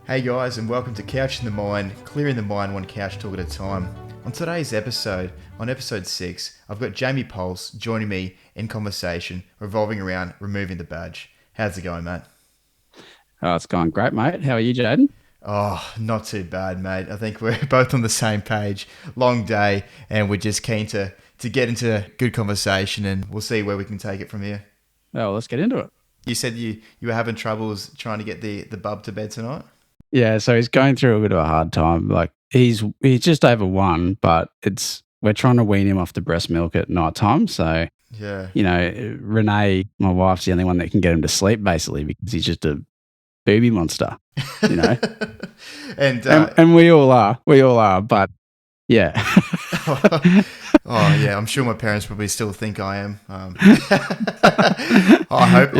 Hey guys, and welcome to Couch in the Mind, clearing the mind one couch talk at a time. On today's episode, on episode 6, I've got Jamie Pultz joining me in conversation revolving around removing the badge. How's it going, mate? Oh, it's going great, mate. How are you, Jaden? Oh, not too bad, mate. I think we're both on the same page. Long day, and we're just keen to get into good conversation, and we'll see where we can take it from here. Well, let's get into it. You said you were having troubles trying to get the bub to bed tonight? Yeah, so he's going through a bit of a hard time. Like he's just over 1, but we're trying to wean him off the breast milk at night time. So Yeah. Renee, my wife's the only one that can get him to sleep basically because he's just a booby monster. And we all are, but yeah. Oh yeah, I'm sure my parents probably still think I am. I hope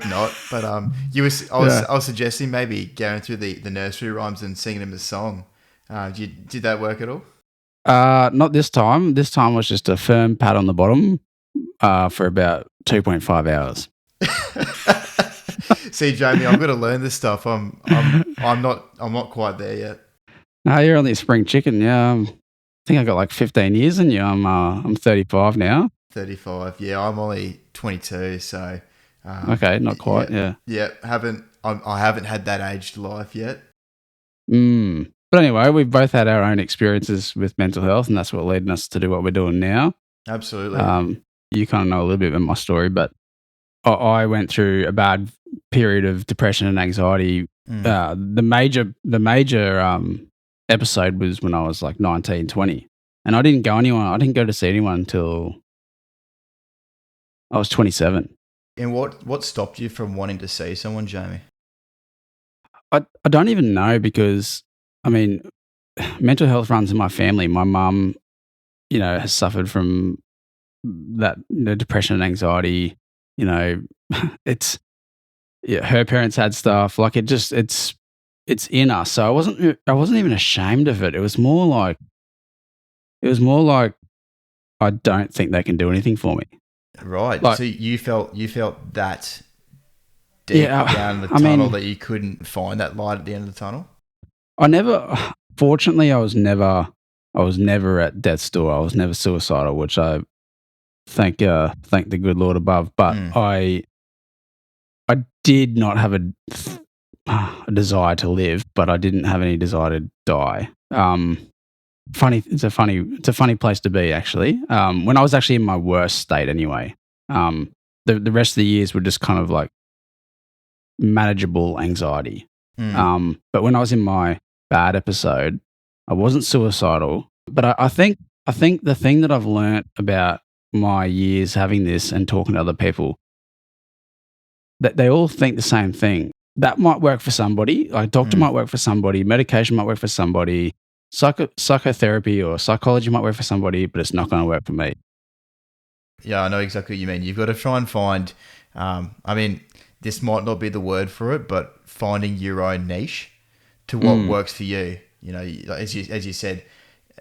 not. But I was suggesting maybe going through the nursery rhymes and singing them a song. Did that work at all? Not this time. This time was just a firm pat on the bottom for about 2.5 hours. See, Jamie, I've got to learn this stuff. I'm not quite there yet. No, you're only a spring chicken. Yeah. I think I got like 15 years in you. I'm 35 now. 35. Yeah, I'm only 22. So okay, not quite. Yeah. I haven't had that aged life yet. But anyway, we've both had our own experiences with mental health, and that's what led us to do what we're doing now. Absolutely. You kind of know a little bit about my story, but I went through a bad period of depression and anxiety. The major episode was when I was like 19, 20. And I didn't go to see anyone until I was 27. And what stopped you from wanting to see someone, Jamie? I don't even know because, I mean, mental health runs in my family. My mum, has suffered from that depression and anxiety. Her parents had stuff. Like it's in us. So I wasn't even ashamed of it. It was more like I don't think they can do anything for me. Right. Like, so you felt that deep down the tunnel that you couldn't find that light at the end of the tunnel? Fortunately, I was never at death's door. I was never suicidal, which I thank the good Lord above. But I did not have a desire to live, but I didn't have any desire to die. It's a funny place to be actually. When I was actually in my worst state anyway. The rest of the years were just kind of like manageable anxiety. But when I was in my bad episode, I wasn't suicidal. But I think the thing that I've learnt about my years having this and talking to other people, that they all think the same thing. That might work for somebody, like doctor might work for somebody, medication might work for somebody, psychotherapy or psychology might work for somebody, but it's not going to work for me. Yeah, I know exactly what you mean. You've got to try and find, this might not be the word for it, but finding your own niche to what works for you. As you said,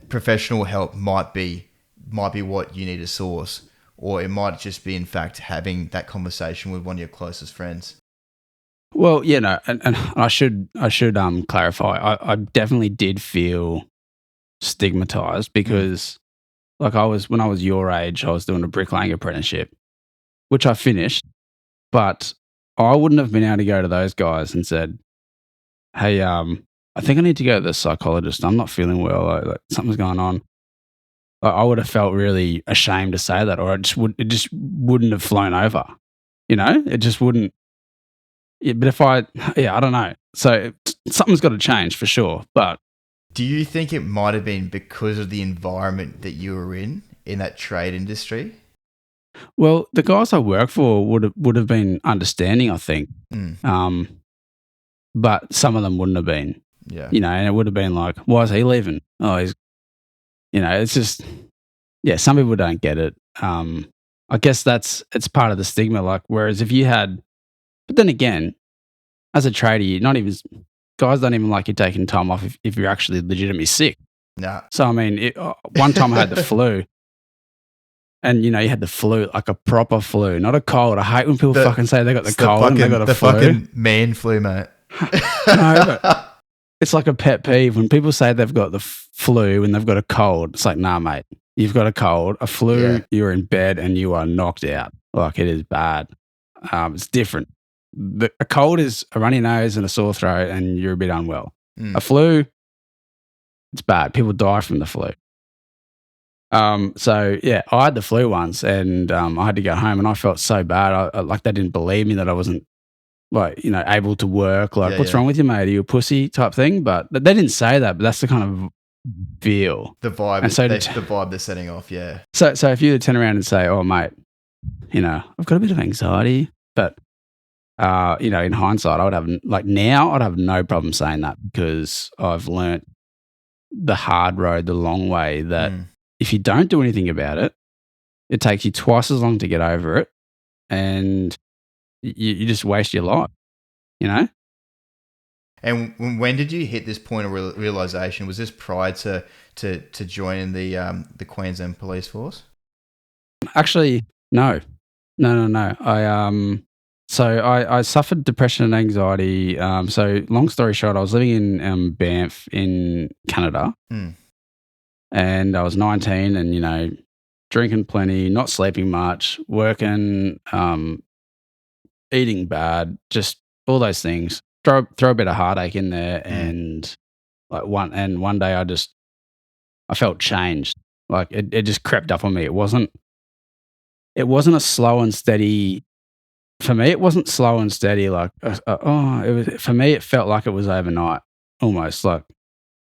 professional help might be what you need to source, or it might just be, in fact, having that conversation with one of your closest friends. Well, and I should clarify. I definitely did feel stigmatized because, like, when I was your age, I was doing a bricklaying apprenticeship, which I finished, but I wouldn't have been able to go to those guys and said, "Hey, I think I need to go to the psychologist. I'm not feeling well. Like something's going on." I would have felt really ashamed to say that, or it just wouldn't have flown over. It just wouldn't. Yeah, but I don't know. So something's got to change for sure. But do you think it might have been because of the environment that you were in that trade industry? Well, the guys I work for would have been understanding, I think. But some of them wouldn't have been. Yeah. And it would have been like, why is he leaving? Oh, he's. It's just, some people don't get it. I guess it's part of the stigma. Like, whereas if you had. But then again, as a tradie, guys don't even like you taking time off if you're actually legitimately sick. No. So, I mean, one time I had the flu and, you had the flu, like a proper flu, not a cold. I hate when people fucking say they got the cold and they got a flu. The fucking man flu, mate. No, it's like a pet peeve when people say they've got the flu and they've got a cold. It's like, nah, mate, you've got a cold, a flu. Yeah. You're in bed and you are knocked out. Like, it is bad. It's different. A cold is a runny nose and a sore throat, and you're a bit unwell. A flu, it's bad. People die from the flu. So yeah, I had the flu once, and I had to go home, and I felt so bad. I like, they didn't believe me that I wasn't, like, able to work. Like, what's wrong with you, mate? Are you a pussy type thing? But they didn't say that. But that's the kind of feel, the vibe, and so the vibe they're setting off. Yeah. So if you turn around and say, "Oh, mate, I've got a bit of anxiety," but in hindsight, I'd have no problem saying that, because I've learnt the hard road, the long way, that if you don't do anything about it, it takes you twice as long to get over it, and you just waste your life, And when did you hit this point of realization? Was this prior to joining the Queensland Police Force? Actually, no. I suffered depression and anxiety. So long story short, I was living in Banff in Canada, and I was 19, and drinking plenty, not sleeping much, working, eating bad, just all those things. Throw a bit of heartache in there, and one day I felt changed. Like, it just crept up on me. It wasn't a slow and steady. For me, it wasn't slow and steady. Like, it was, for me, it felt like it was overnight, almost, like,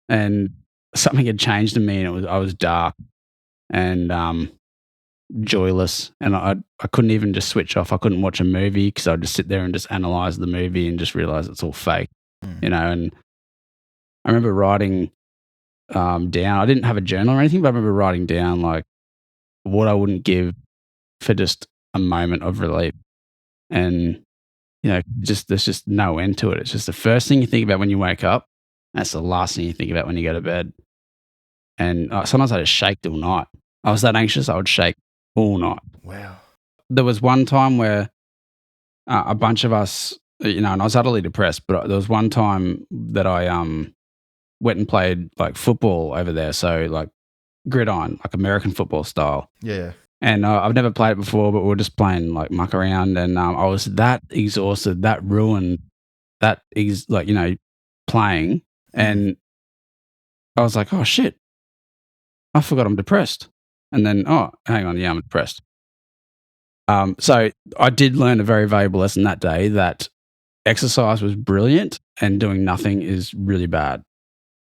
and something had changed in me, and I was dark and joyless, and I couldn't even just switch off. I couldn't watch a movie, because I'd just sit there and just analyze the movie and just realize it's all fake, And I remember writing down. I didn't have a journal or anything, but I remember writing down, like, what I wouldn't give for just a moment of relief. And there's just no end to it. It's just the first thing you think about when you wake up. That's the last thing you think about when you go to bed. And sometimes I just shaked all night. I was that anxious, I would shake all night. Wow. There was one time where a bunch of us, and I was utterly depressed, but there was one time that I went and played, like, football over there. So, like, gridiron, like American football style. Yeah. And I've never played it before, but we were just playing, like, muck around, and I was that exhausted, that ruined, playing, and I was like, oh shit, I forgot I'm depressed. And then, oh, hang on, yeah, I'm depressed. So I did learn a very valuable lesson that day, that exercise was brilliant and doing nothing is really bad.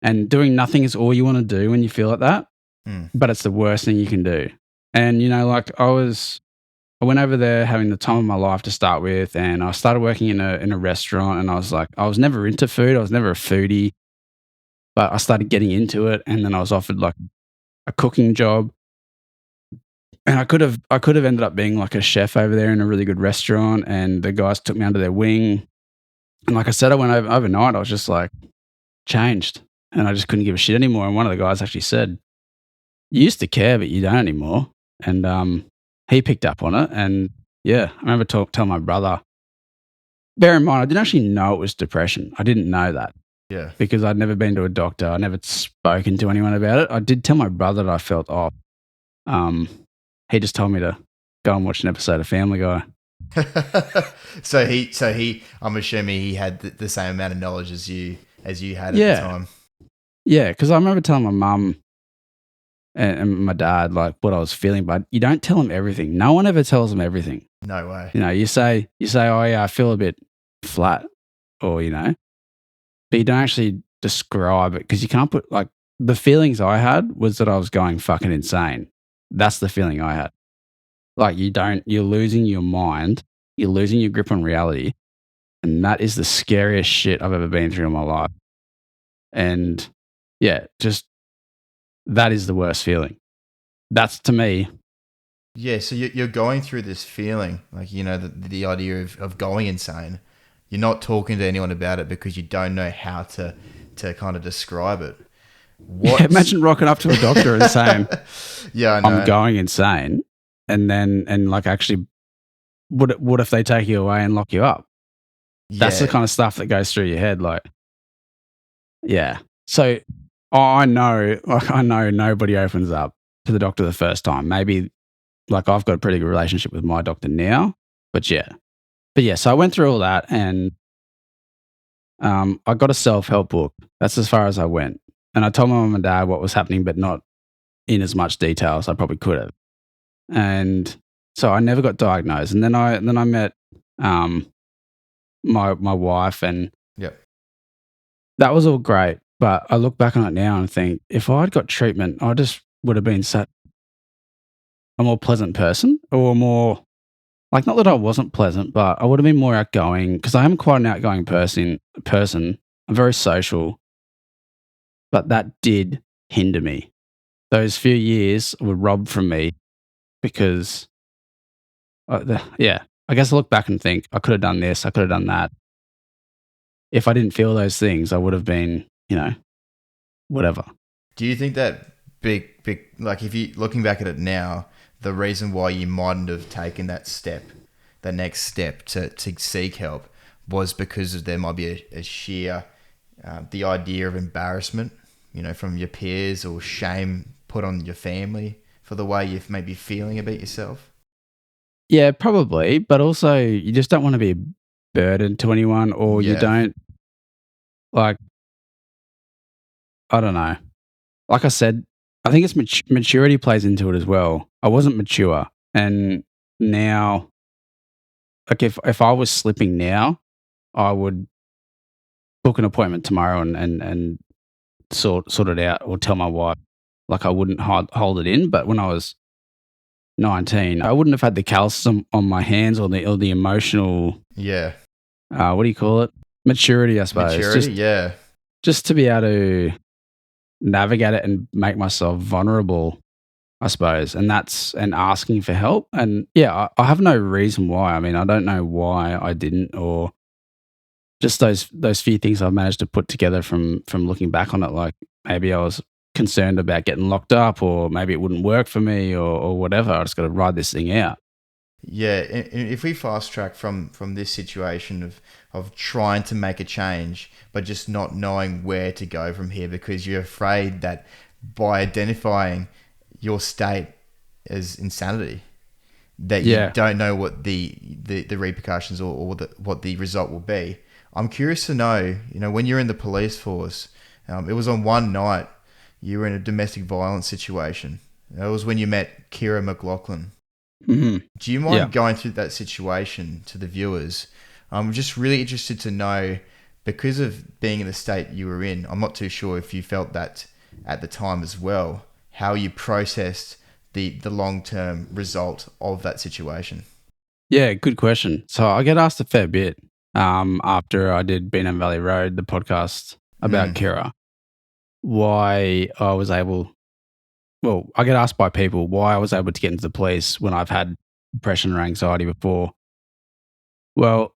And doing nothing is all you want to do when you feel like that, but it's the worst thing you can do. And, like, I went over there having the time of my life to start with, and I started working in a restaurant, and I was like, I was never into food. I was never a foodie, but I started getting into it, and then I was offered, like, a cooking job, and I could have ended up being, like, a chef over there in a really good restaurant, and the guys took me under their wing. And like I said, I went overnight. I was just, like, changed, and I just couldn't give a shit anymore. And one of the guys actually said, "You used to care, but you don't anymore." And he picked up on it, and yeah, I remember telling my brother. Bear in mind, I didn't actually know it was depression. I didn't know that. Yeah. Because I'd never been to a doctor. I never spoken to anyone about it. I did tell my brother that I felt off. He just told me to go and watch an episode of Family Guy. So he, I'm assuming he had the same amount of knowledge as you had at the time. Yeah, because I remember telling my mum and my dad, like, what I was feeling, but you don't tell them everything. No one ever tells them everything. No way. You say, oh yeah, I feel a bit flat, or but you don't actually describe it, because you can't put, like, the feelings I had was that I was going fucking insane. That's the feeling I had. Like, you're losing your mind, you're losing your grip on reality, and that is the scariest shit I've ever been through in my life. And yeah, just that is the worst feeling. That's, to me. Yeah, so you're going through this feeling, like, the idea of going insane. You're not talking to anyone about it because you don't know how to kind of describe it. Yeah, imagine rocking up to a doctor and saying, "Yeah, I know. I'm going insane," and like, actually, what if they take you away and lock you up? Yeah. That's the kind of stuff that goes through your head, like. Yeah. So I know nobody opens up to the doctor the first time. Maybe like I've got a pretty good relationship with my doctor now, but yeah. So I went through all that and I got a self-help book. That's as far as I went. And I told my mum and dad what was happening, but not in as much detail as I probably could have. And so I never got diagnosed. And then I met my wife, and Yep. that was all great. But I look back on it now and think if I'd got treatment, I just would have been a more pleasant person, or more like, not that I wasn't pleasant, but I would have been more outgoing because I am quite an outgoing person. I'm very social, but that did hinder me. Those few years were robbed from me because, I guess I look back and think I could have done this, I could have done that. If I didn't feel those things, I would have been, whatever. Do you think that big, like if you looking back at it now, the reason why you mightn't have taken that next step to seek help was because there might be a sheer, the idea of embarrassment, from your peers, or shame put on your family for the way you're maybe feeling about yourself? Yeah, probably, but also you just don't want to be a burden to anyone, or you Yeah. don't, like, I don't know. Like I said, I think it's maturity plays into it as well. I wasn't mature, and now, like, if I was slipping now, I would book an appointment tomorrow and sort it out, or tell my wife. Like, I wouldn't hold it in. But when I was 19, I wouldn't have had the calcium on my hands, or the emotional, Yeah. what do you call it? Maturity, I suppose. Maturity, yeah. Just to be able to navigate it and make myself vulnerable, I suppose. And asking for help. And yeah, I have no reason why. I mean, I don't know why I didn't, or just those few things I've managed to put together from looking back on it. Like, maybe I was concerned about getting locked up, or maybe it wouldn't work for me, or whatever. I just got to ride this thing out. Yeah, if we fast track from this situation of trying to make a change, but just not knowing where to go from here, because you're afraid that by identifying your state as insanity, that Yeah. you don't know what the repercussions, or what the result will be. I'm curious to know, when you're in the police force, it was on one night, you were in a domestic violence situation. That was when you met Kirra Mcloughlin. Mm-hmm. Do you mind Yeah. going through that situation to the viewers? I'm just really interested to know, because of being in the state you were in, I'm not too sure if you felt that at the time as well, how you processed the long-term result of that situation. Yeah, good question. So I get asked a fair bit after I did Beenham Valley Road, the podcast about Kirra, why I was able. Well, I get asked by people why I was able to get into the police when I've had depression or anxiety before. Well,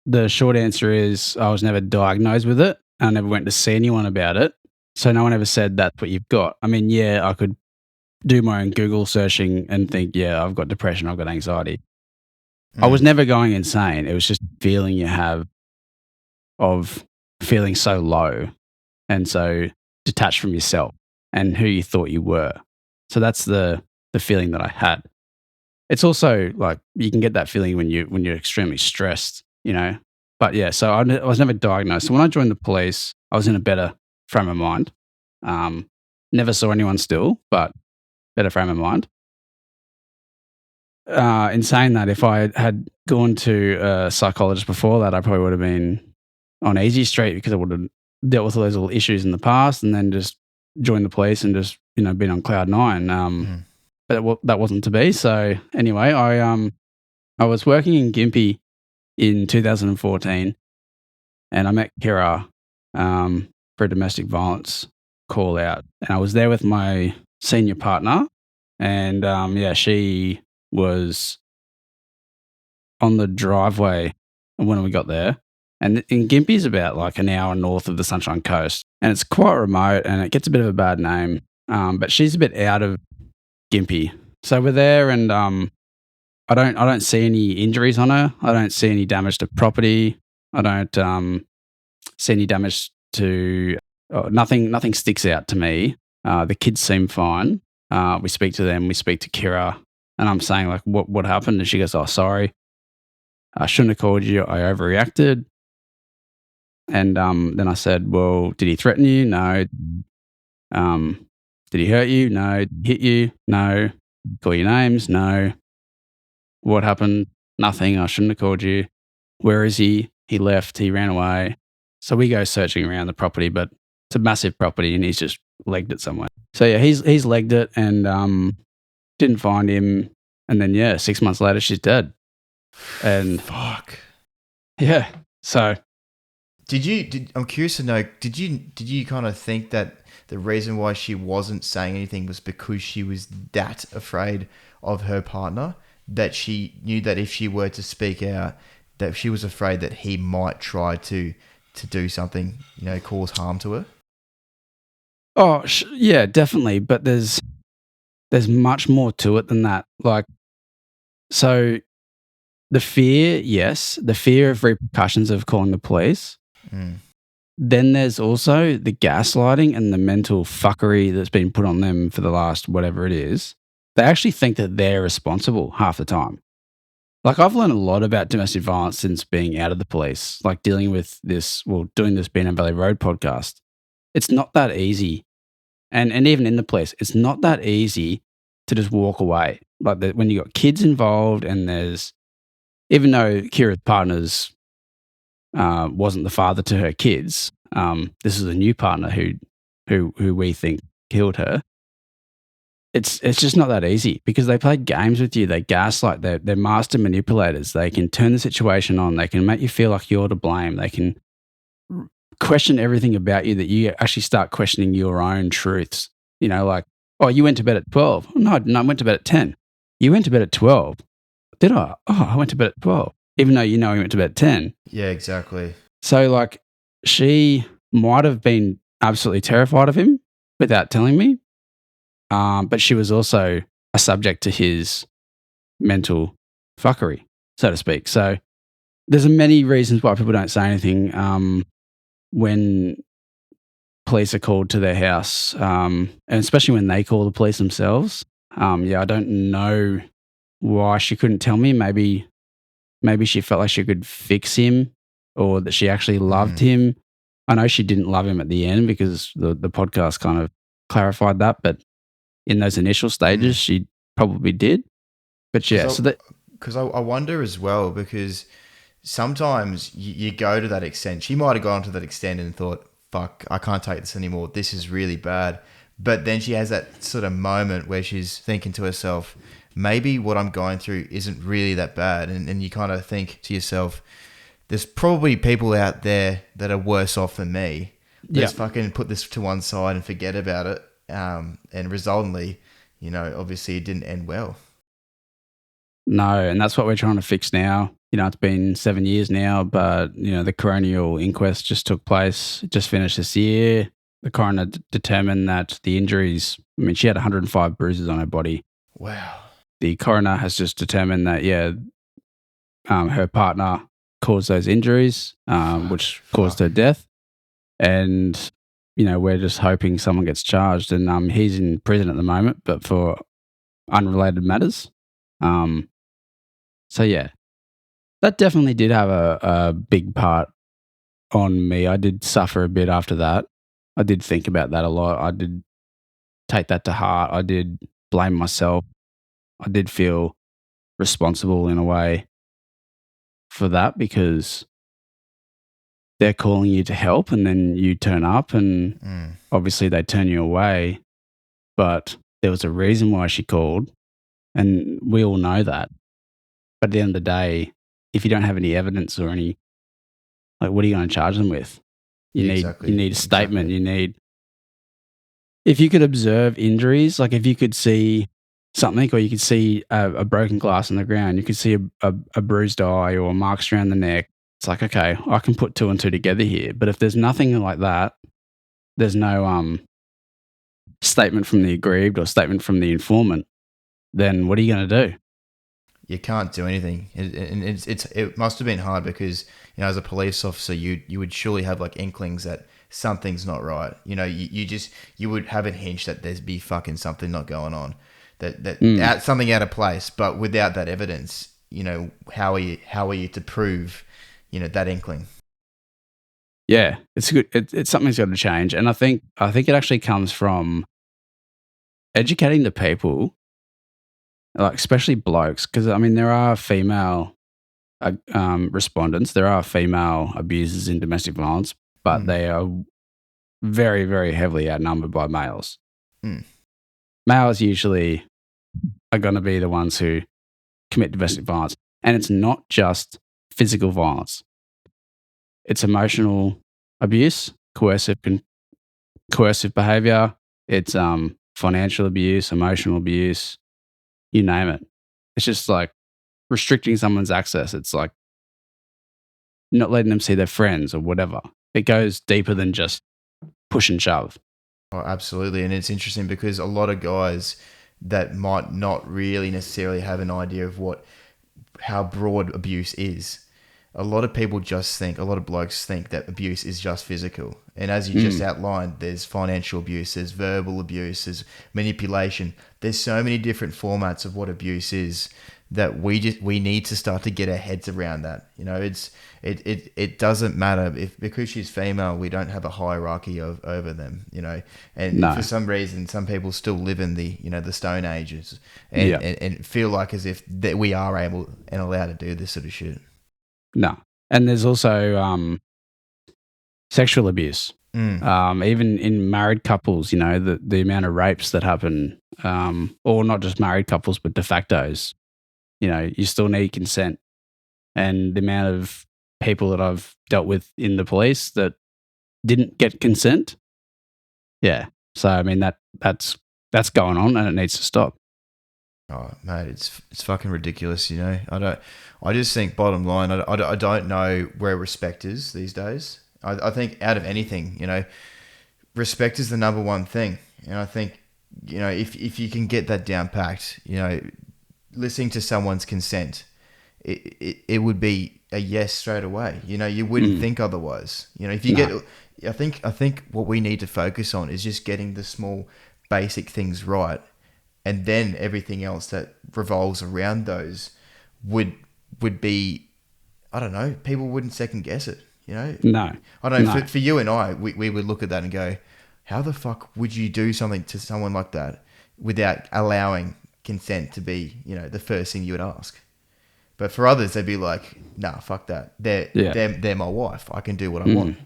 the short answer is I was never diagnosed with it. I never went to see anyone about it. So no one ever said that's what you've got. I mean, yeah, I could do my own Google searching and think, yeah, I've got depression, I've got anxiety. I was never going insane. It was just a feeling you have of feeling so low and so detached from yourself and who you thought you were. So that's the feeling that I had. It's also like you can get that feeling when you're extremely stressed, But yeah, so I was never diagnosed. So when I joined the police, I was in a better frame of mind. Never saw anyone still, but better frame of mind. In saying that, if I had gone to a psychologist before that, I probably would have been on easy street, because I would have dealt with all those little issues in the past, and then just joined the police and just been on cloud nine. But that wasn't to be. So anyway, I was working in Gympie in 2014, and I met Kirra for a domestic violence call out, and I was there with my senior partner, and she was on the driveway when we got there. And Gympie is about like an hour north of the Sunshine Coast, and it's quite remote, and it gets a bit of a bad name. But she's a bit out of Gympie, so we're there, and I don't see any injuries on her. I don't see any damage to property. I don't see any damage to nothing sticks out to me. The kids seem fine. We speak to them. We speak to Kirra, and I'm saying like, what happened? And she goes, "Oh, sorry, I shouldn't have called you. I overreacted." And then I said, "Well, did he threaten you? No. Did he hurt you? No. Did he hit you? No. Call your names? No. What happened? Nothing. I shouldn't have called you. Where is he? He left. He ran away." So we go searching around the property, but it's a massive property and he's just legged it somewhere. So yeah, he's legged it and didn't find him. And then 6 months later, she's dead. And fuck. Yeah. So I'm curious to know, did you kind of think that the reason why she wasn't saying anything was because she was that afraid of her partner, that she knew that if she were to speak out, that she was afraid that he might try to do something, cause harm to her? Oh, yeah, definitely. But there's much more to it than that. Like, so the fear, yes, the fear of repercussions of calling the police. Mm. Then there's also the gaslighting and the mental fuckery that's been put on them for the last whatever it is. They actually think that they're responsible half the time. Like, I've learned a lot about domestic violence since being out of the police, like dealing with this, doing this Beenham Valley Road podcast. It's not that easy. And even in the police, it's not that easy to just walk away. Like, when you got kids involved and even though Kirra's partner's wasn't the father to her kids, this is a new partner who we think killed her. It's just not that easy because they play games with you. They gaslight. They're master manipulators. They can turn the situation on. They can make you feel like you're to blame. They can question everything about you that you actually start questioning your own truths. Like, oh, you went to bed at 12. No, I went to bed at 10. You went to bed at 12. Did I? Oh, I went to bed at 12. Even though you went to bed at 10. Yeah, exactly. So, like, she might have been absolutely terrified of him without telling me. But she was also a subject to his mental fuckery, so to speak. So there's many reasons why people don't say anything when police are called to their house, and especially when they call the police themselves. I don't know why she couldn't tell me. Maybe she felt like she could fix him or that she actually loved him. I know she didn't love him at the end because the podcast kind of clarified that, but in those initial stages, she probably did. But yeah, because I wonder as well, because sometimes you go to that extent. She might have gone to that extent and thought, fuck, I can't take this anymore. This is really bad. But then she has that sort of moment where she's thinking to herself, maybe what I'm going through isn't really that bad. And you kind of think to yourself, there's probably people out there that are worse off than me. Let's fucking put this to one side and forget about it. And resultantly, obviously it didn't end well. No, and that's what we're trying to fix now. It's been 7 years now, but, the coronial inquest just took place. It just finished this year. The coroner determined that the injuries, she had 105 bruises on her body. Wow. The coroner has just determined that, her partner caused those injuries, which caused her death. And we're just hoping someone gets charged, and he's in prison at the moment, but for unrelated matters. So yeah, that definitely did have a big part on me. I did suffer a bit after that. I did think about that a lot. I did take that to heart. I did blame myself. I did feel responsible in a way for that because they're calling you to help and then you turn up and obviously they turn you away. But there was a reason why she called and we all know that. But at the end of the day, if you don't have any evidence or any, what are you going to charge them with? You need a statement. You need, if you could observe injuries, like if you could see something or you could see a broken glass on the ground, you could see a bruised eye or marks around the neck. It's like, okay, I can put two and two together here. But if there's nothing like that, there's no statement from the aggrieved or statement from the informant, then what are you going to do? You can't do anything. And it must have been hard because, as a police officer, you would surely have like inklings that something's not right. You know, you would have a hinge that there's be fucking something not going on, that something out of place. But without that evidence, you know, how are you to prove, you know, that inkling? Yeah, it's good. It's something's got to change, and I think it actually comes from educating the people, like especially blokes, because I mean there are female respondents, there are female abusers in domestic violence, but they are very, very heavily outnumbered by males. Males usually are going to be the ones who commit domestic violence, and it's not just physical violence; it's emotional abuse, coercive behavior. It's financial abuse, emotional abuse, you name it. It's just like restricting someone's access. It's like not letting them see their friends or whatever. It goes deeper than just push and shove. Oh, absolutely. And it's interesting because a lot of guys that might not really necessarily have an idea of how broad abuse is. A lot of people a lot of blokes think that abuse is just physical. And as you just outlined, there's financial abuse, there's verbal abuse, there's manipulation. There's so many different formats of what abuse is that we need to start to get our heads around that. You know, it doesn't matter because she's female, we don't have a hierarchy over them, you know. And for some reason, some people still live in the, you know, the Stone Ages and feel like as if that we are able and allowed to do this sort of shit. No. And there's also sexual abuse. Even in married couples, you know, the amount of rapes that happen, or not just married couples, but de factos, you know, you still need consent. And the amount of people that I've dealt with in the police that didn't get consent. Yeah. So, I mean, that's going on and it needs to stop. Oh, mate, it's fucking ridiculous, you know. I just think bottom line, I don't know where respect is these days. I think out of anything, you know, respect is the number one thing. And I think, you know, if you can get that down packed, you know, listening to someone's consent, it would be a yes straight away. You know, you wouldn't think otherwise. You know, if you get, I think what we need to focus on is just getting the small basic things right. And then everything else that revolves around those would be, I don't know, people wouldn't second guess it, you know? No. I don't know, for you and I, we would look at that and go, how the fuck would you do something to someone like that without allowing consent to be, you know, the first thing you would ask? But for others, they'd be like, nah, fuck that. They're my wife. I can do what I want.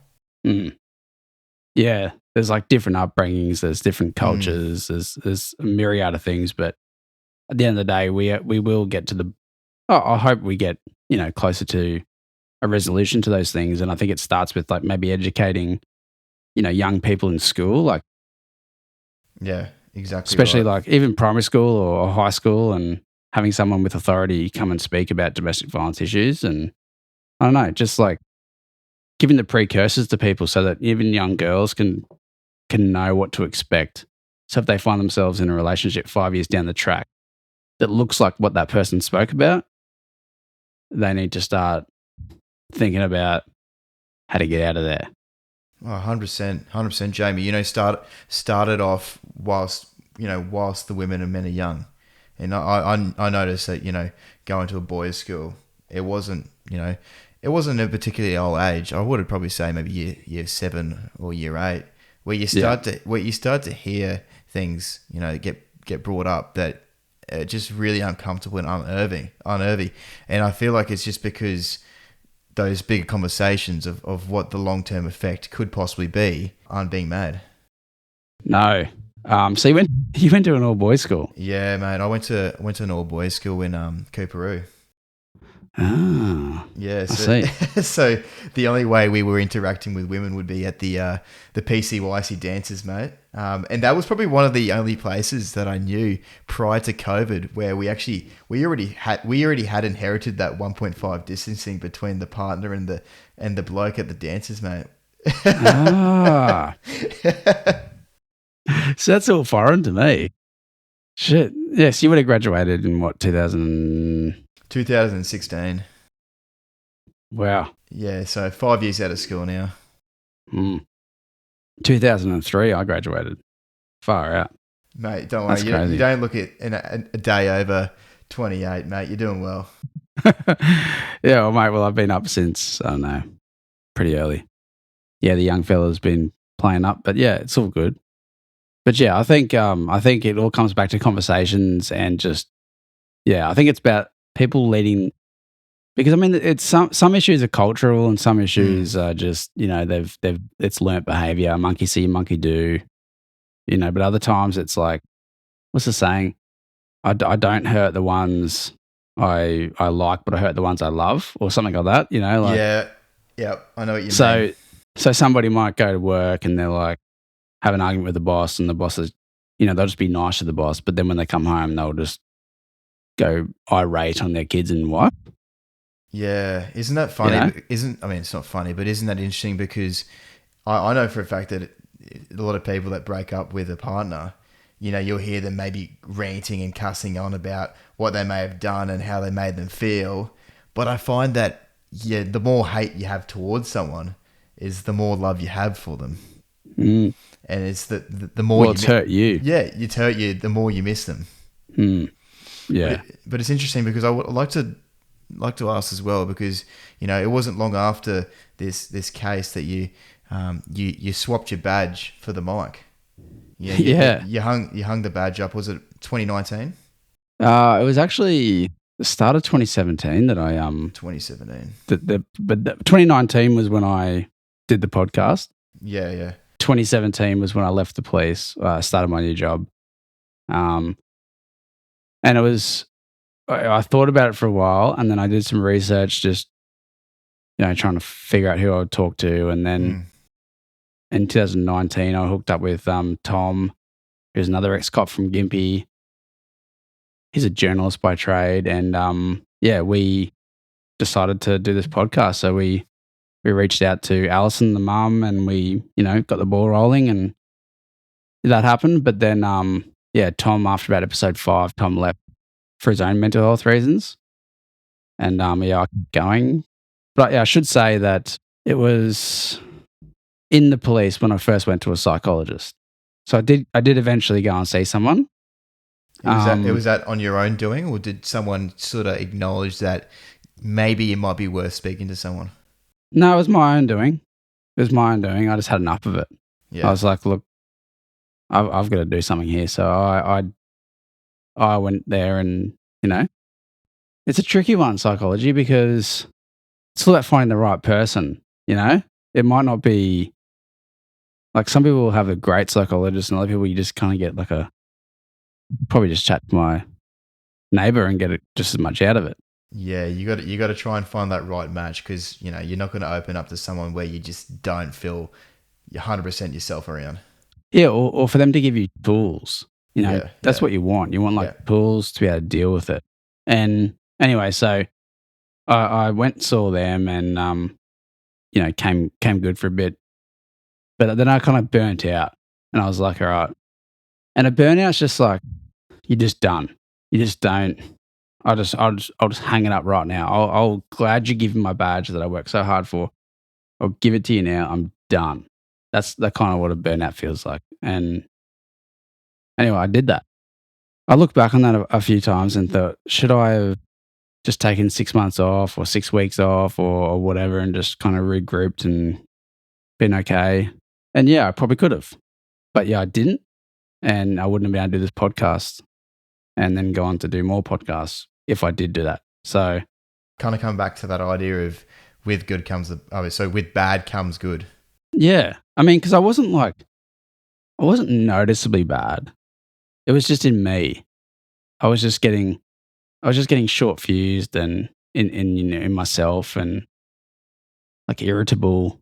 Yeah, there's like different upbringings, there's different cultures, there's a myriad of things, but at the end of the day, we will get to I hope we get, you know, closer to a resolution to those things, and I think it starts with like maybe educating, you know, young people in school, like yeah, exactly, especially right. like even primary school or high school, and having someone with authority come and speak about domestic violence issues, and I don't know, just like giving the precursors to people so that even young girls can know what to expect. So if they find themselves in a relationship 5 years down the track that looks like what that person spoke about, they need to start thinking about how to get out of there. Oh, 100%, Jamie. You know, started off whilst the women and men are young, and I noticed that, you know, going to a boys' school, it wasn't a particularly old age. I would probably say maybe year 7 or year 8, where you start to hear things, you know, get brought up that are just really uncomfortable and unnerving. And I feel like it's just because those bigger conversations of what the long-term effect could possibly be aren't being made. No. So you went to an all-boys school? Yeah, mate. I went to an all-boys school in Coorparoo. Ah, yeah. I see. So the only way we were interacting with women would be at the PCYC dances, mate. And that was probably one of the only places that I knew prior to COVID where we already had inherited that 1.5 distancing between the partner and the bloke at the dances, mate. Ah. So that's all foreign to me. Shit. Yes, you would have graduated in what, 2016. Wow. Yeah, so 5 years out of school now. 2003, I graduated. Far out. Mate, don't That's worry. crazy. You don't look at a day over 28, mate. You're doing well. Yeah, well, mate, I've been up since, I don't know, pretty early. Yeah, the young fella's been playing up, but yeah, it's all good. But yeah, I think it all comes back to conversations and just, yeah, I think it's about people leading, because I mean, it's some issues are cultural and some issues are just, it's learnt behavior. Monkey see, monkey do, but other times it's like, what's the saying? I don't hurt the ones I like, but I hurt the ones I love, or something like that. Yeah, I know what you mean. So somebody might go to work and they're like, have an argument with the boss, and the boss is, they'll just be nice to the boss, but then when they come home, they'll just go irate on their kids and wife. Yeah, isn't that funny? I mean, it's not funny, but isn't that interesting? Because I know for a fact that a lot of people that break up with a partner, you'll hear them maybe ranting and cussing on about what they may have done and how they made them feel. But I find that, the more hate you have towards someone is the more love you have for them. Mm. And it's the more it's hurt you. Yeah, it's hurt you the more you miss them. Mm. Yeah. But it's interesting because I would like to ask as well, because it wasn't long after this case that you swapped your badge for the mic. Yeah, you hung the badge up. Was it 2019? It was actually the start of 2017 that I 2017. But 2019 was when I did the podcast. Yeah. 2017 was when I left the police. Started my new job. And it was, I thought about it for a while, and then I did some research, just trying to figure out who I would talk to, and then in 2019 I hooked up with Tom, who's another ex-cop from Gympie. He's a journalist by trade, and we decided to do this podcast. So we reached out to Alison, the mum, and we got the ball rolling, and that happened. But then Tom, after about episode 5, Tom left for his own mental health reasons, and I kept going. But I should say that it was in the police when I first went to a psychologist. So I did eventually go and see someone. Was that on your own doing, or did someone sort of acknowledge that maybe it might be worth speaking to someone? No, it was my own doing. I just had enough of it. Yeah. I was like, look, I've got to do something here. So I went there, and it's a tricky one, psychology, because it's all about finding the right person. It might not be like, some people will have a great psychologist, and other people you just kind of get like probably just chat to my neighbor and get just as much out of it. Yeah, you got to try and find that right match, because you're not going to open up to someone where you just don't feel 100% yourself around. Yeah, or for them to give you tools. That's what you want. You want tools to be able to deal with it. And anyway, so I went and saw them, and came good for a bit, but then I kind of burnt out, and I was like, all right. And a burnout's just like, you're just done. You just don't. I'll just hang it up right now. I'll glad you give me my badge that I worked so hard for. I'll give it to you now. I'm done. That's kind of what a burnout feels like. And anyway, I did that. I looked back on that a few times and thought, should I have just taken 6 months off or 6 weeks off or whatever, and just kind of regrouped and been okay? And I probably could have. But I didn't. And I wouldn't have been able to do this podcast and then go on to do more podcasts if I did do that. So kind of come back to that idea of with bad comes good. Yeah. I mean, because I wasn't noticeably bad. It was just in me. I was just getting short fused and in myself, and like irritable.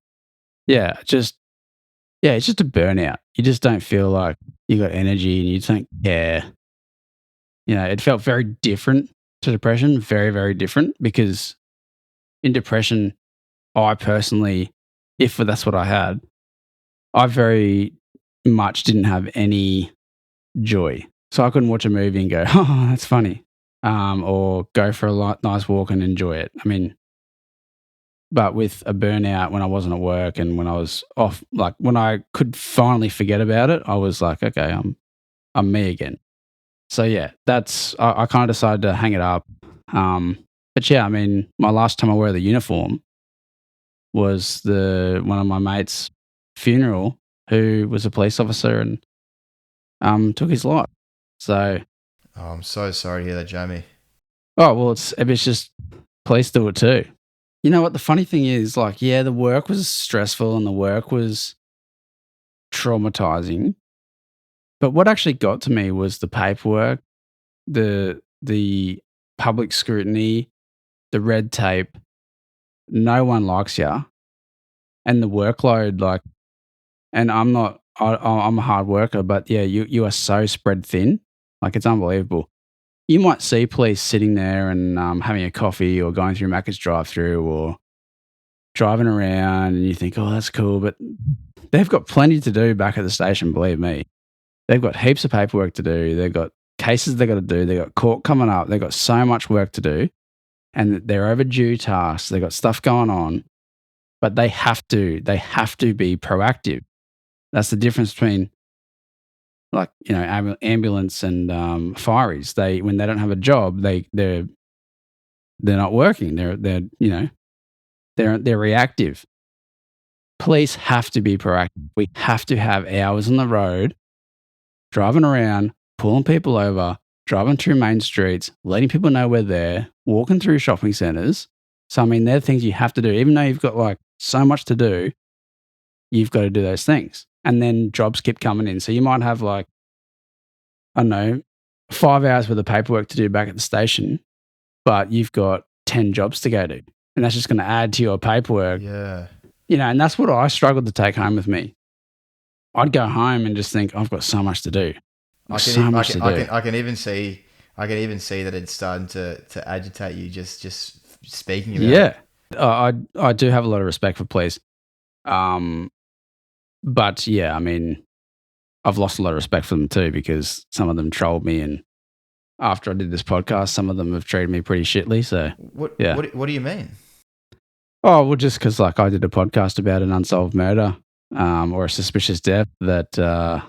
Yeah, it's just a burnout. You just don't feel like you got energy, and you don't care. It felt very different to depression, very, very different, because in depression, I personally, if that's what I had, I very much didn't have any joy. So I couldn't watch a movie and go, oh, that's funny. Or go for a nice walk and enjoy it. I mean, But with a burnout when I wasn't at work and when I was off, like when I could finally forget about it, I was like, okay, I'm me again. So yeah, I kind of decided to hang it up. But yeah, I mean, my last time I wore the uniform was one of my mates' funeral, who was a police officer and took his life. So, Oh, I'm so sorry to hear that, Jamie. oh well, it's just police do it too. You know what? The funny thing is, like, yeah, the work was stressful and the work was traumatizing. But what actually got to me was the paperwork, the public scrutiny, the red tape. No one likes you, and the workload. Like, and I'm not. I'm a hard worker, but yeah, you are so spread thin. Like, it's unbelievable. You might see police sitting there and having a coffee or going through Macca's drive-through or driving around, and you think, oh, that's cool, but they've got plenty to do back at the station, believe me. They've got heaps of paperwork to do. They've got cases they've got to do. They've got court coming up. They've got so much work to do, and they're overdue tasks. They've got stuff going on, but they have to be proactive. That's the difference between, like, you know, ambulance and fireys. When they don't have a job, they're not working. They're reactive. Police have to be proactive. We have to have hours on the road, driving around, pulling people over, driving through main streets, letting people know we're there, walking through shopping centres. So, I mean, they're things you have to do. Even though you've got like so much to do, you've got to do those things. And then jobs keep coming in. So you might have like, I don't know, 5 hours worth of paperwork to do back at the station, but you've got 10 jobs to go to. And that's just going to add to your paperwork. Yeah. You know, and that's what I struggled to take home with me. I'd go home and just think, I've got so much to do. I can even see that it's starting to agitate you just speaking about it. Yeah. I do have a lot of respect for police. But yeah, I mean, I've lost a lot of respect for them too, because some of them trolled me, and after I did this podcast, some of them have treated me pretty shitly. So what do you mean? Oh, well, just because like I did a podcast about an unsolved murder or a suspicious death that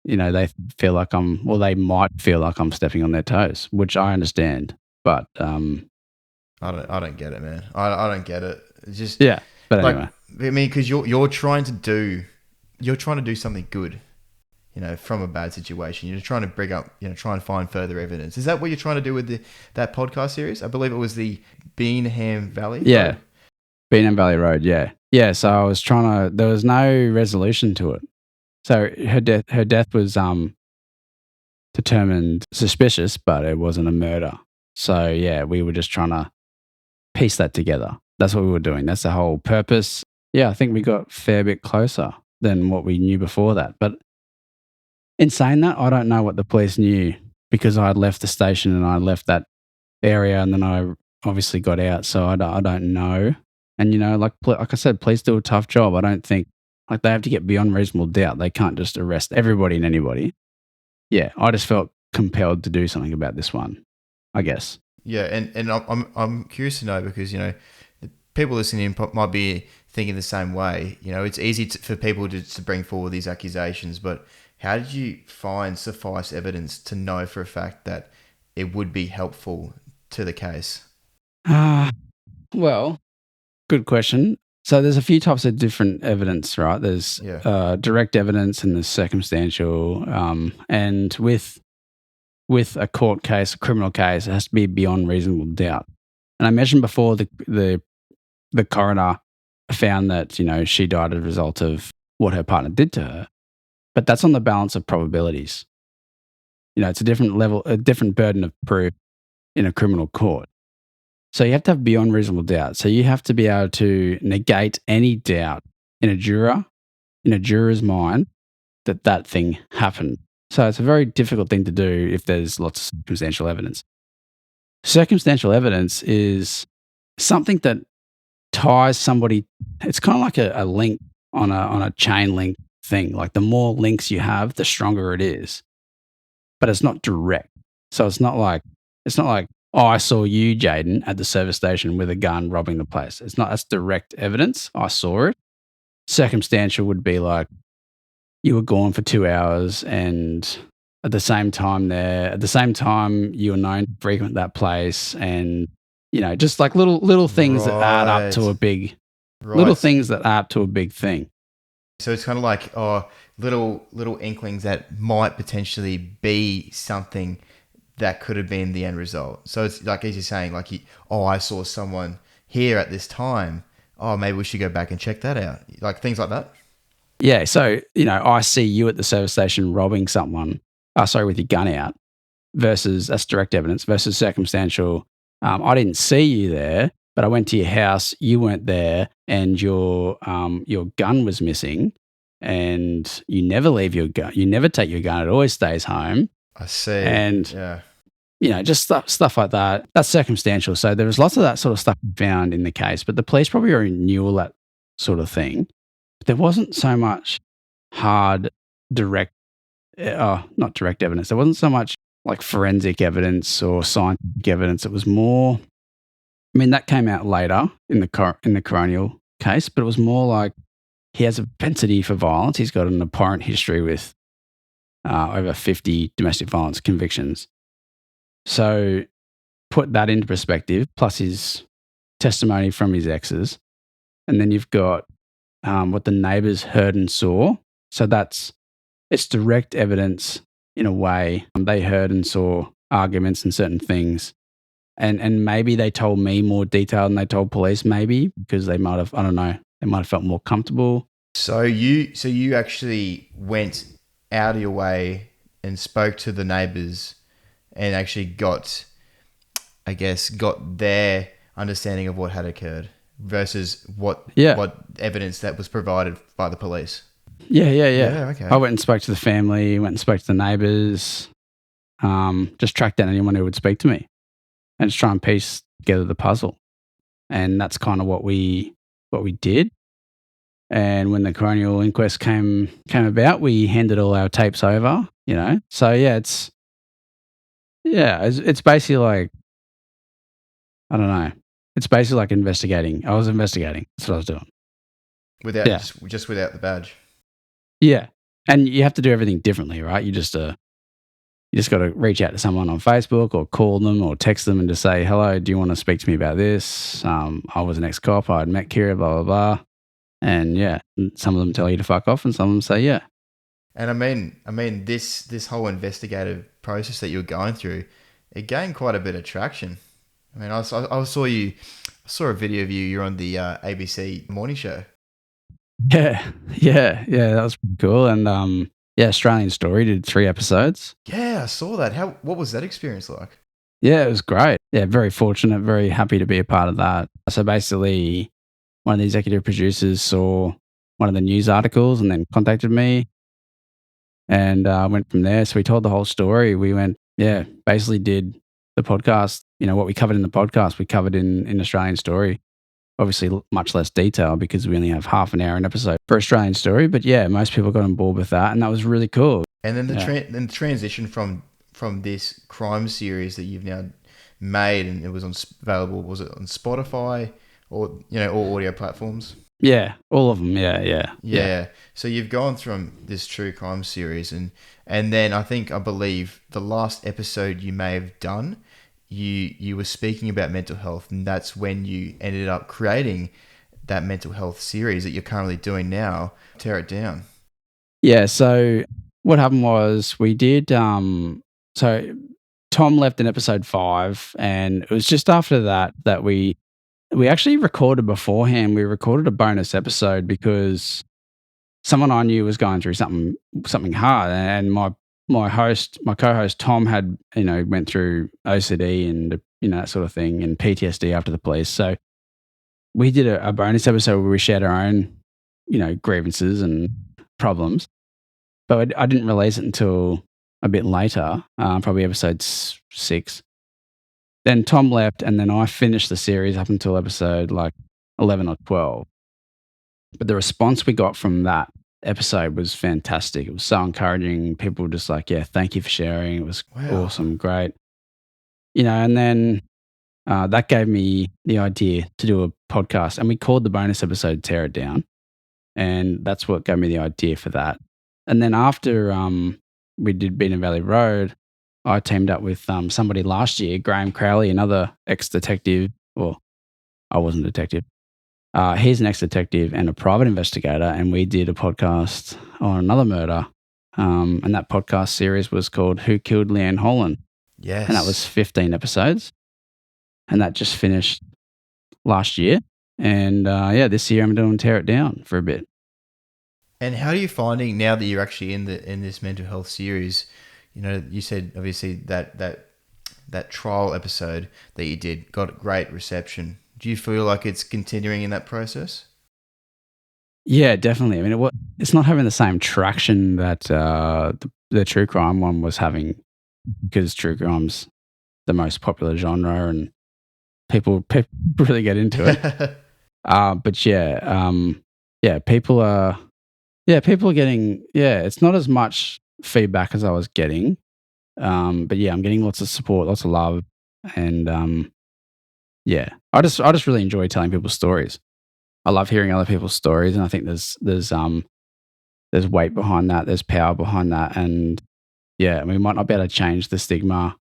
you know, they feel like they might feel like I'm stepping on their toes, which I understand, but I don't get it, man. I don't get it. It's just yeah. But like, anyway, I mean, because you're trying to do something good, you know, from a bad situation. You're trying to bring up, you know, try and find further evidence. Is that what you're trying to do with that podcast series? I believe it was the Beenham Valley. Yeah, Road? Beenham Valley Road. Yeah, yeah. So I was trying to. There was no resolution to it. So her death was determined suspicious, but it wasn't a murder. So yeah, we were just trying to piece that together. That's what we were doing. That's the whole purpose. Yeah, I think we got a fair bit closer than what we knew before that. But in saying that, I don't know what the police knew, because I had left the station and I left that area, and then I obviously got out. So I don't know. And, you know, like I said, police do a tough job. I don't think, like, they have to get beyond reasonable doubt. They can't just arrest everybody and anybody. Yeah, I just felt compelled to do something about this one, I guess. Yeah, and I'm curious to know, because, you know, the people listening might be thinking the same way. You know, it's easy for people to bring forward these accusations, but how did you find suffice evidence to know for a fact that it would be helpful to the case? Well, good question. So there's a few types of different evidence, right? There's direct evidence and there's circumstantial. And with a court case, a criminal case, it has to be beyond reasonable doubt. And I mentioned before the coroner found that, you know, she died as a result of what her partner did to her. But that's on the balance of probabilities. You know, it's a different burden of proof in a criminal court. So you have to have beyond reasonable doubt. So you have to be able to negate any doubt in a juror's mind that thing happened. So it's a very difficult thing to do if there's lots of circumstantial evidence. Circumstantial evidence is something that ties somebody. It's kind of like a link on a chain link thing. Like, the more links you have, the stronger it is. But it's not direct. So it's not like I saw you, Jaden, at the service station with a gun robbing the place. That's direct evidence. I saw it. Circumstantial would be like you were gone for 2 hours and at the same time you were known to frequent that place, and just like little things that add up to a big little things that add up to a big thing. So it's kind of like little inklings that might potentially be something that could have been the end result. So it's like, as you're saying, like, I saw someone here at this time. Oh, maybe we should go back and check that out. Like things like that. Yeah. So, I see you at the service station robbing someone, with your gun out, versus that's direct evidence versus circumstantial. I didn't see you there, but I went to your house. You weren't there, and your gun was missing. And you never leave your gun. You never take your gun. It always stays home. I see. And yeah, just stuff like that. That's circumstantial. So there was lots of that sort of stuff found in the case, but the police probably already knew all that sort of thing. But there wasn't so much hard not direct evidence. There wasn't so much like forensic evidence or scientific evidence. It was more. I mean, that came out later in the coronial case, but it was more like he has a propensity for violence. He's got an abhorrent history with over 50 domestic violence convictions. So put that into perspective, plus his testimony from his exes. And then you've got what the neighbours heard and saw. So it's direct evidence in a way. They heard and saw arguments and certain things. And maybe they told me more detail than they told police, maybe, because they might have, I don't know, they might have felt more comfortable. So you actually went out of your way and spoke to the neighbours and actually got their understanding of what had occurred versus what evidence that was provided by the police. Yeah. Okay. I went and spoke to the family, went and spoke to the neighbours, just tracked down anyone who would speak to me and just try and piece together the puzzle. And that's kind of what we did. And when the coronial inquest came about, we handed all our tapes over, So it's basically like, I don't know. It's basically like investigating. I was investigating. That's what I was doing. Just without the badge. Yeah. And you have to do everything differently, right? You just got to reach out to someone on Facebook or call them or text them and just say, hello, do you want to speak to me about this? I was an ex-cop. I'd met Kirra, blah, blah, blah. And some of them tell you to fuck off and some of them say, yeah. And I mean, this whole investigative process that you're going through, it gained quite a bit of traction. I mean, I saw a video of you. You're on the ABC morning show. Yeah, that was pretty cool. And Australian Story did 3 episodes. Yeah, I saw that. What was that experience like? Yeah, it was great. Yeah, very fortunate, very happy to be a part of that. So basically, one of the executive producers saw one of the news articles and then contacted me and went from there. So we told the whole story. We basically did the podcast. What we covered in the podcast, we covered in Australian Story. Obviously, much less detail because we only have half an hour an episode for Australian Story. But yeah, most people got on board with that, and that was really cool. And then the transition from this crime series that you've now made, and it was available. Was it on Spotify or all audio platforms? Yeah, all of them. Yeah. So you've gone from this true crime series, and then I believe the last episode you may have done, you were speaking about mental health, and that's when you ended up creating that mental health series that you're currently doing now. Tear it down. Yeah. So what happened was we did. So Tom left in episode 5, and it was just after that we actually recorded beforehand. We recorded a bonus episode because someone I knew was going through something hard, and my co-host Tom had went through OCD and that sort of thing and PTSD after the police. So we did a bonus episode where we shared our own grievances and problems, but I didn't release it until a bit later, probably episode 6. Then Tom left, and then I finished the series up until episode like 11 or 12. But the response we got from that episode was fantastic. It was so encouraging. People were just like, yeah, thank you for sharing. It was awesome, great. and then that gave me the idea to do a podcast, and we called the bonus episode "Tear It Down," and that's what gave me the idea for that. And then after we did Beenham Valley Road, I teamed up with somebody last year, Graham Crowley, another ex-detective. Well, I wasn't a detective. He's an ex-detective and a private investigator, and we did a podcast on another murder. And that podcast series was called "Who Killed Leanne Holland?" Yes. And that was 15 episodes. And that just finished last year. And this year I'm doing Tear It Down for a bit. And how are you finding now that you're actually in this mental health series? You said obviously that trial episode that you did got great reception. Do you feel like it's continuing in that process? Yeah, definitely. I mean, it's not having the same traction that the true crime one was having, because true crime's the most popular genre and people really get into it. But people are getting, it's not as much feedback as I was getting. But I'm getting lots of support, lots of love. And I just really enjoy telling people's stories. I love hearing other people's stories, and I think there's weight behind that, there's power behind that, and we might not be able to change the stigma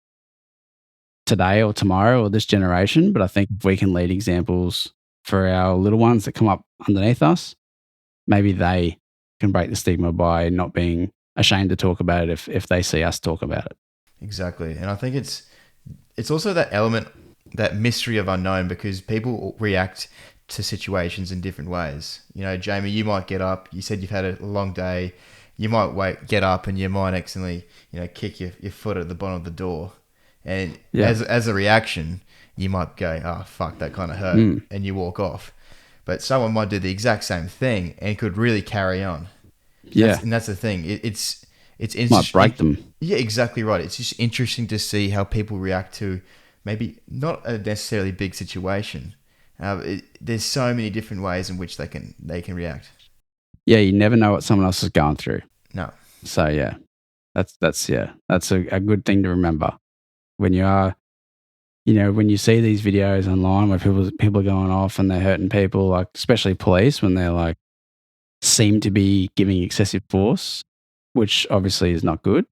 today or tomorrow or this generation, but I think if we can lead examples for our little ones that come up underneath us, maybe they can break the stigma by not being ashamed to talk about it if they see us talk about it. Exactly. And I think it's also that element, that mystery of unknown, because people react to situations in different ways. Jamie, you might get up, you said you've had a long day, you might get up and you might accidentally, kick your foot at the bottom of the door. And as a reaction, you might go, oh, fuck, that kind of hurt, and you walk off. But someone might do the exact same thing and could really carry on. And that's the thing. It's might break them. Yeah, exactly right. It's just interesting to see how people react to maybe not a necessarily big situation. There's so many different ways in which they can react. Yeah, you never know what someone else is going through. No. So that's a good thing to remember when you are, when you see these videos online where people are going off and they're hurting people, like especially police, when they're like seem to be giving excessive force, which obviously is not good.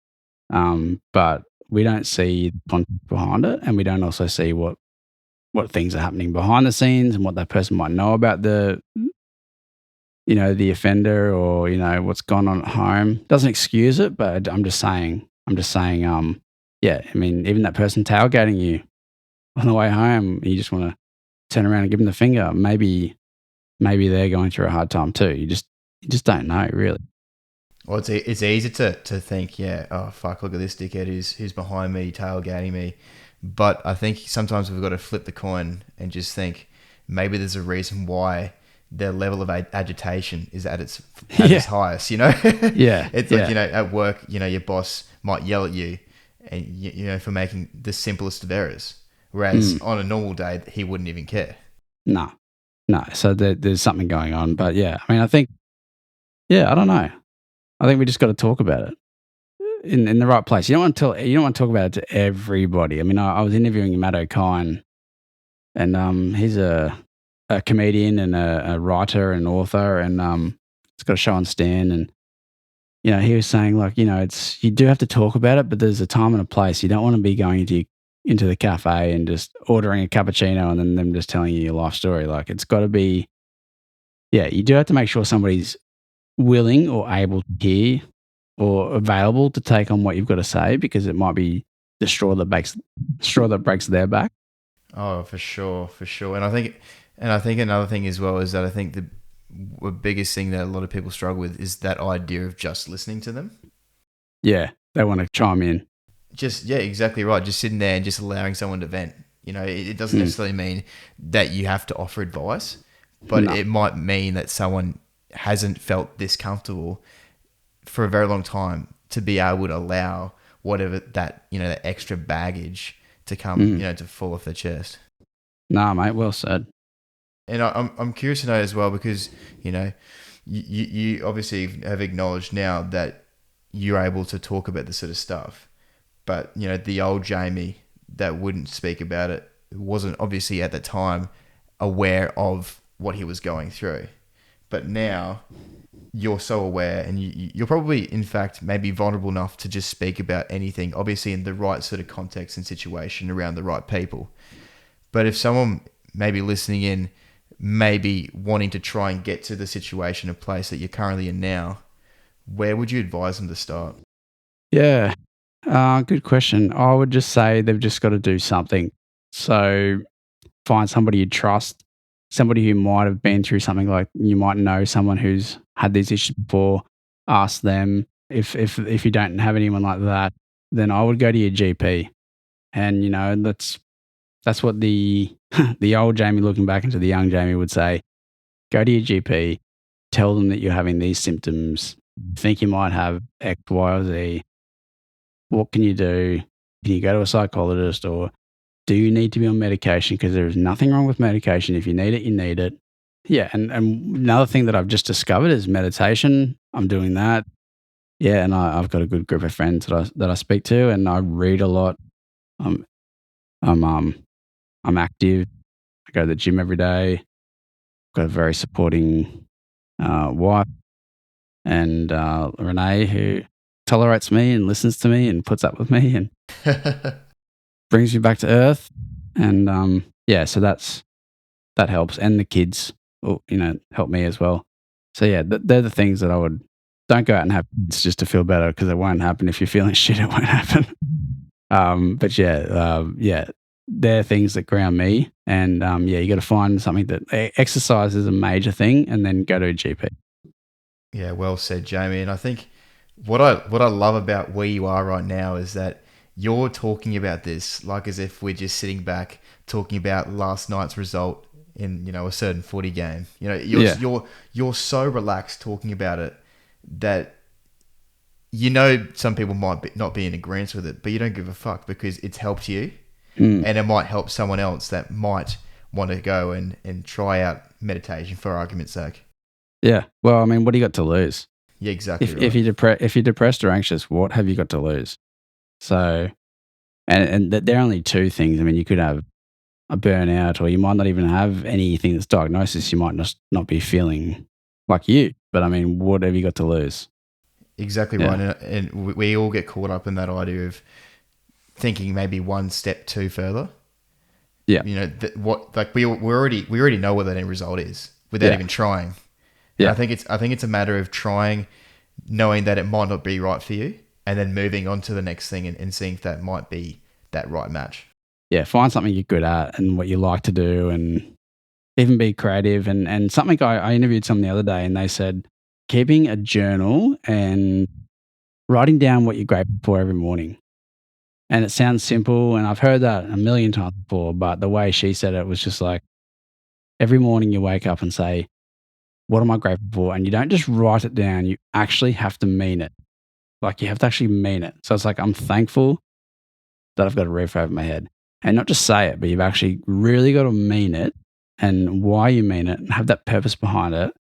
But we don't see the context behind it, and we don't also see what things are happening behind the scenes and what that person might know about the offender, or what's gone on at home. Doesn't excuse it, but I'm just saying. I mean, even that person tailgating you on the way home, you just want to turn around and give them the finger. Maybe they're going through a hard time too. You just don't know, really. Well, it's easy to think, oh fuck, look at this dickhead who's behind me, tailgating me. But I think sometimes we've got to flip the coin and just think maybe there's a reason why their level of agitation is at its highest. It's like at work, your boss might yell at you, and for making the simplest of errors, whereas on a normal day he wouldn't even care. No. So there's something going on, but I mean, I think, I don't know. I think we just got to talk about it in the right place. You don't want to talk about it to everybody. I mean, I was interviewing Matt O'Kine, and he's a comedian and a writer and author, and he's got a show on Stan, and he was saying, like, you do have to talk about it, but there's a time and a place. You don't want to be going into the cafe and just ordering a cappuccino and then them just telling you your life story. Like, it's got to be, you do have to make sure somebody's willing or able to hear or available to take on what you've got to say, because it might be the straw that breaks their back. Oh, for sure. And I think another thing as well is that I think the biggest thing that a lot of people struggle with is that idea of just listening to them. Yeah, they want to chime in. Exactly right. Just sitting there and just allowing someone to vent. It doesn't necessarily mean that you have to offer advice, but it might mean that someone hasn't felt this comfortable for a very long time to be able to allow whatever that, that extra baggage to come, to fall off their chest. Nah, mate, well said. And I'm curious to know as well, because, you obviously have acknowledged now that you're able to talk about this sort of stuff. But, the old Jamie that wouldn't speak about it wasn't obviously at the time aware of what he was going through. But now you're so aware, and you're probably, in fact, maybe vulnerable enough to just speak about anything, obviously in the right sort of context and situation around the right people. But if someone maybe listening in, maybe wanting to try and get to the situation or place that you're currently in now, where would you advise them to start? Yeah, good question. I would just say they've just got to do something. So find somebody you trust, somebody who might have been through something, like you might know someone who's had these issues before. Ask them. If you don't have anyone like that, then I would go to your GP. And that's what the the old Jamie looking back into the young Jamie would say. Go to your GP, tell them that you're having these symptoms, think you might have X, Y, or Z. What can you do? Can you go to a psychologist, or do you need to be on medication? Because there is nothing wrong with medication. If you need it, you need it. Yeah, and another thing that I've just discovered is meditation. I'm doing that. Yeah, and I've got a good group of friends that I speak to, and I read a lot. I'm I'm active. I go to the gym every day. I've got a very supporting wife, and Renee, who tolerates me and listens to me and puts up with me and brings me back to earth. And yeah, so that helps. And the kids, help me as well. So yeah, they're the things that I would. Don't go out and have kids just to feel better, because it won't happen. If you're feeling shit, it won't happen. But yeah, they're things that ground me. And yeah, you got to find something that exercise is a major thing, and then go to a GP. Yeah, well said, Jamie. And I think what I love about where you are right now is that you're talking about this like as if we're just sitting back talking about last night's result in a certain footy game. You're so relaxed talking about it that some people might not be in agreement with it, but you don't give a fuck because it's helped you, and it might help someone else that might want to go and try out meditation, for argument's sake. Yeah. Well, I mean, what do you got to lose? Yeah, exactly. If you're depressed or anxious, what have you got to lose? So, and there are only two things. I mean, you could have a burnout, or you might not even have anything that's diagnosis. You might just not be feeling like you. But I mean, what have you got to lose? Exactly right. And we all get caught up in that idea of thinking maybe one step too further. Yeah. We already know what that end result is without even trying. Yeah. I think it's a matter of trying, knowing that it might not be right for you, and then moving on to the next thing and seeing if that might be that right match. Yeah. Find something you're good at and what you like to do, and even be creative. And something I interviewed someone the other day, and they said keeping a journal and writing down what you're grateful for every morning. And it sounds simple, and I've heard that a million times before, but the way she said it was just like, every morning you wake up and say, what am I grateful for? And you don't just write it down, you actually have to mean it. Like, you have to actually mean it. So it's like, I'm thankful that I've got a roof over my head. And not just say it, but you've actually really got to mean it, and why you mean it, and have that purpose behind it.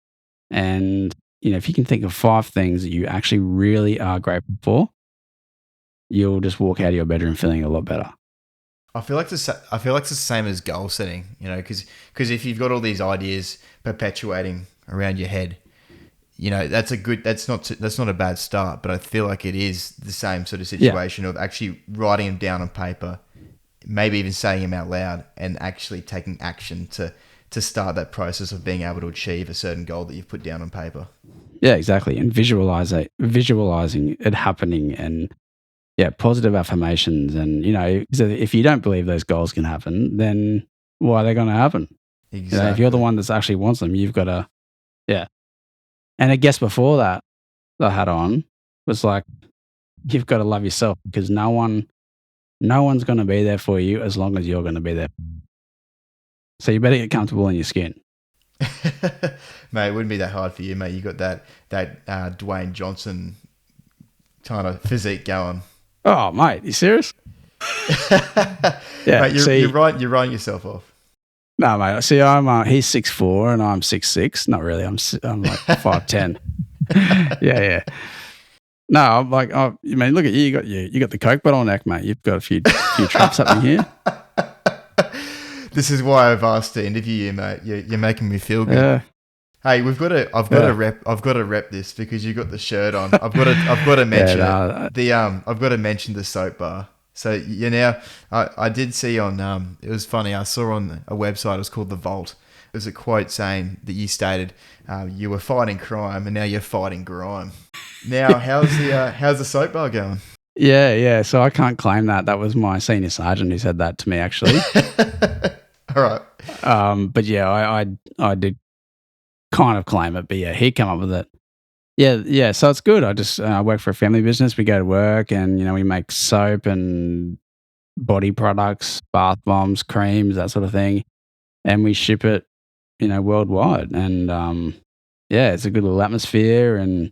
And if you can think of 5 things that you actually really are grateful for, you'll just walk out of your bedroom feeling a lot better. I feel like it's the same as goal setting, because if you've got all these ideas perpetuating around your head, that's not a bad start. But I feel like it is the same sort of situation of actually writing them down on paper, maybe even saying them out loud, and actually taking action to start that process of being able to achieve a certain goal that you've put down on paper. Yeah, exactly. And visualizing it happening, and positive affirmations. And, if you don't believe those goals can happen, then why are they going to happen? Exactly. If you're the one that actually wants them, you've got to, And I guess before that I had on was like, you've got to love yourself, because no one's going to be there for you as long as you're going to be there. So you better get comfortable in your skin. Mate, it wouldn't be that hard for you, mate. You got that Dwayne Johnson kind of physique going. Oh, mate, you serious? Mate, you're writing yourself off. No, mate. See, he's 6'4" and I'm 6'6". Not really. I'm like 5'10". Yeah. No, I'm like, oh, I mean, look at you. You got the Coke bottleneck, mate. You've got a few traps up in here. This is why I've asked to interview you, mate. You're making me feel good. Yeah. Hey, I've got to rep this because you got the shirt on. I've got to mention I've got to mention the soap bar. So I did see on it was funny. I saw on a website. It was called The Vault. It was a quote saying that you stated you were fighting crime and now you're fighting grime. Now, how's the soap bar going? Yeah. So I can't claim that. That was my senior sergeant who said that to me, actually. All right. But yeah, I did kind of claim it, but yeah, he came up with it. Yeah. So it's good. I work for a family business. We go to work and, we make soap and body products, bath bombs, creams, that sort of thing. And we ship it, worldwide. And, it's a good little atmosphere. And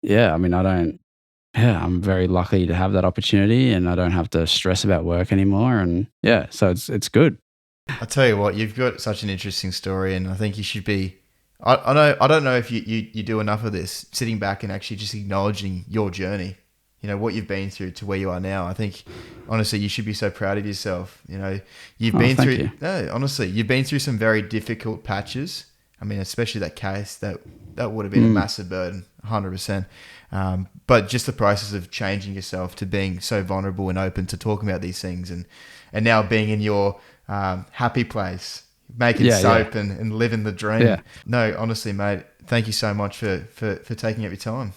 yeah, I mean, I'm very lucky to have that opportunity and I don't have to stress about work anymore. And yeah, so it's good. I tell you what, you've got such an interesting story and I think you should be, I don't know if you do enough of this, sitting back and actually just acknowledging your journey, what you've been through to where you are now. I think, honestly, you should be so proud of yourself. You've been through, honestly, you've been through some very difficult patches. I mean, especially that case, that would have been a massive burden, 100%. But just the process of changing yourself to being so vulnerable and open to talking about these things and now being in your happy place, making soap and living the dream. Yeah. No, honestly, mate, thank you so much for taking up your time.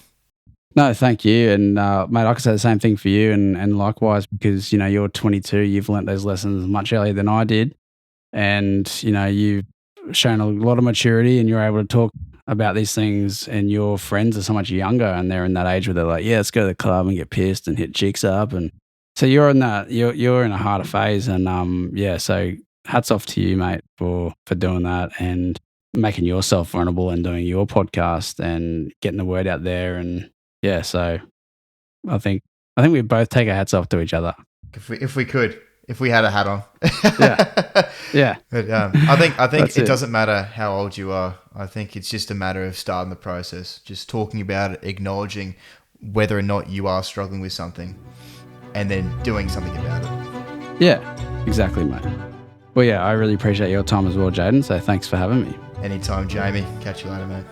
No, thank you. And mate, I could say the same thing for you and likewise because, you're 22, you've learnt those lessons much earlier than I did. And, you've shown a lot of maturity and you're able to talk about these things and your friends are so much younger and they're in that age where they're like, yeah, let's go to the club and get pissed and hit chicks up. And so you're in that, you're in a harder phase. And so hats off to you, mate, for doing that and making yourself vulnerable and doing your podcast and getting the word out there. And yeah, so I think we both take our hats off to each other. If we had a hat on. Yeah. But I think it doesn't matter how old you are. I think it's just a matter of starting the process, just talking about it, acknowledging whether or not you are struggling with something and then doing something about it. Yeah, exactly, mate. Well, yeah, I really appreciate your time as well, Jaden. So thanks for having me. Anytime, Jamie. Catch you later, mate.